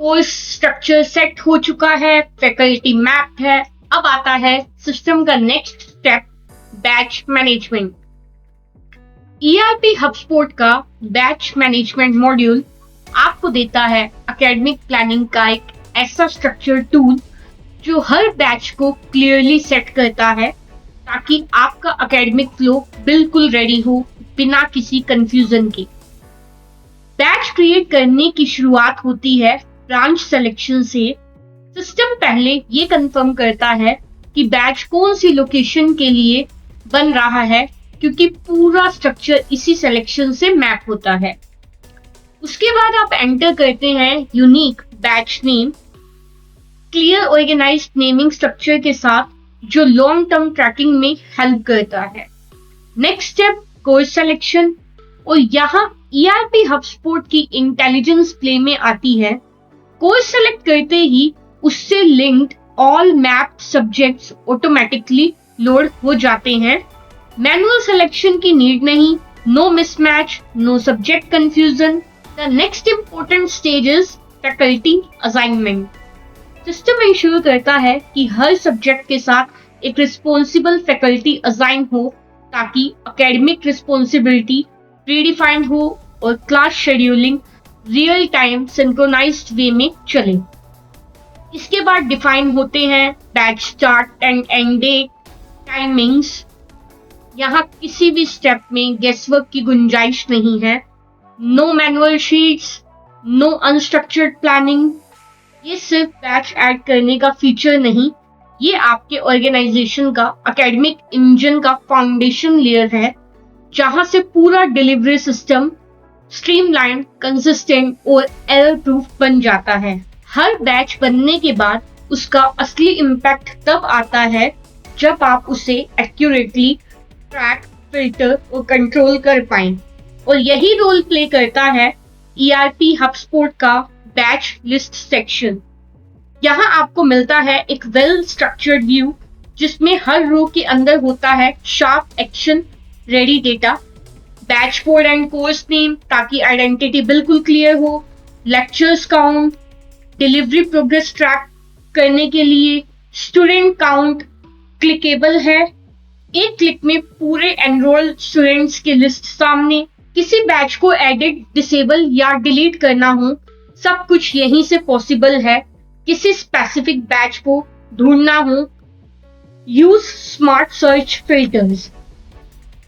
Course structure set हो चुका है, फैकल्टी मैप्ड है। अब आता है सिस्टम का next step, batch management. ERP HubSpot का बैच मैनेजमेंट मॉड्यूल आपको देता है एकेडमिक प्लानिंग का एक ऐसा स्ट्रक्चर टूल जो हर बैच को क्लियरली सेट करता है ताकि आपका एकेडमिक फ्लो बिल्कुल रेडी हो बिना किसी कंफ्यूजन के। बैच क्रिएट करने की शुरुआत होती है ब्रांच सिलेक्शन से। सिस्टम पहले ये कंफर्म करता है कि बैच कौन सी लोकेशन के लिए बन रहा है, क्योंकि पूरा स्ट्रक्चर इसी सिलेक्शन से मैप होता है। उसके बाद आप एंटर करते हैं unique batch name, clear organised naming structure के साथ, जो लॉन्ग टर्म ट्रैकिंग में हेल्प करता है। नेक्स्ट स्टेप, कोर्स सिलेक्शन, और यहाँ ERP HubSpot की इंटेलिजेंस प्ले में आती है। कोर्स सेलेक्ट करते ही उससे linked all map subjects automatically load हो जाते हैं। मैनुअल सिलेक्शन की नीड नहीं, no mismatch, no subject confusion. The next important stage is faculty assignment. System ensure करता है कि हर सब्जेक्ट के साथ एक रिस्पॉन्सिबल फैकल्टी असाइन हो ताकि एकेडमिक रिस्पॉन्सिबिलिटी प्रीडिफाइंड हो और class scheduling real time synchronised way में चले। इसके बाद डिफाइन होते हैं batch start and end date, timings. यहाँ किसी भी स्टेप में गेसवर्क की गुंजाइश नहीं है। No manual sheets, no unstructured planning. ये सिर्फ बैच ऐड करने का फीचर नहीं, ये आपके ऑर्गेनाइजेशन का एकेडमिक इंजन का फाउंडेशन लेयर है, जहां से पूरा डिलीवरी सिस्टम स्ट्रीमलाइन, कंसिस्टेंट और एरर प्रूफ बन जाता है। हर बैच बनने के बाद उसका असली इम्पैक्ट तब आता है जब आप उसे एक्यूरेटली ट्रैक, फिल्टर और कंट्रोल कर पाएं। और यही रोल प्ले करता है ERP HubSpot का बैच लिस्ट सेक्शन। यहाँ आपको मिलता है एक वेल स्ट्रक्चर्ड व्यू जिसमें हर रो के अंदर होता है sharp action ready data, batch code and course name ताकि आइडेंटिटी बिल्कुल क्लियर हो, lectures count, delivery progress track करने के लिए, स्टूडेंट काउंट क्लिकेबल है, एक क्लिक में पूरे एनरोल्ड स्टूडेंट्स की लिस्ट सामने। किसी बैच को एडिट, डिसेबल या डिलीट करना हो, सब कुछ यहीं से पॉसिबल है। किसी स्पेसिफिक बैच को ढूंढना हो, यूज स्मार्ट सर्च फिल्टर्स।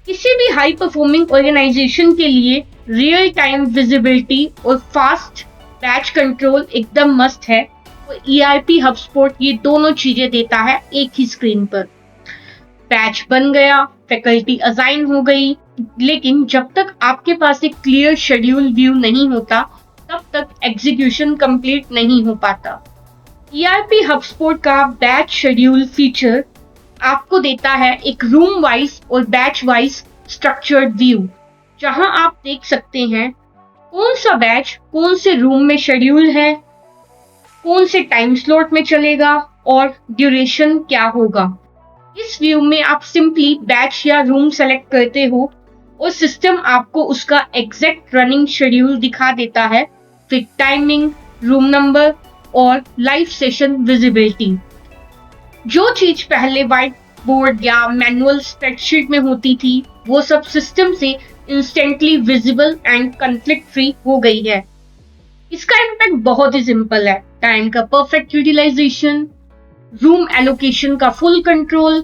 किसी भी हाई परफॉर्मिंग ऑर्गेनाइजेशन के लिए रियल टाइम विजिबिलिटी और फास्ट बैच कंट्रोल एकदम मस्ट है, और ERP HubSpot ये दोनों चीजें देता है एक ही स्क्रीन पर। बैच बन गया, फैकल्टी असाइन हो गई, लेकिन जब तक आपके पास एक क्लियर शेड्यूल व्यू नहीं होता तब तक एग्जीक्यूशन कंप्लीट नहीं हो पाता। ERP HubSpot का बैच शेड्यूल फीचर आपको देता है एक रूम वाइज और बैच वाइज स्ट्रक्चर्ड व्यू, जहां आप देख सकते हैं कौन सा बैच कौन से रूम में शेड्यूल है, कौन से टाइम स्लॉट में चलेगा और ड्यूरेशन क्या होगा। इस व्यू में आप सिंपली बैच या रूम सेलेक्ट करते हो और सिस्टम आपको उसका एग्जैक्ट रनिंग शेड्यूल दिखा देता है, फिर टाइमिंग, रूम नंबर और लाइव सेशन विजिबिलिटी। जो चीज पहले व्हाइट बोर्ड या मैनुअल स्प्रेडशीट में होती थी, वो सब सिस्टम से instantly visible and conflict free हो गई है। इसका इम्पैक्ट बहुत ही सिंपल है, टाइम का परफेक्ट यूटिलाइजेशन, रूम एलोकेशन का फुल कंट्रोल,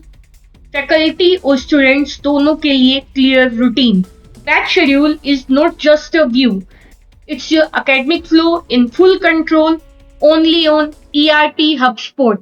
फैकल्टी और स्टूडेंट्स दोनों के लिए clear routine. Batch schedule is not just a view, it's your academic flow in full control, only on ERP HubSpot।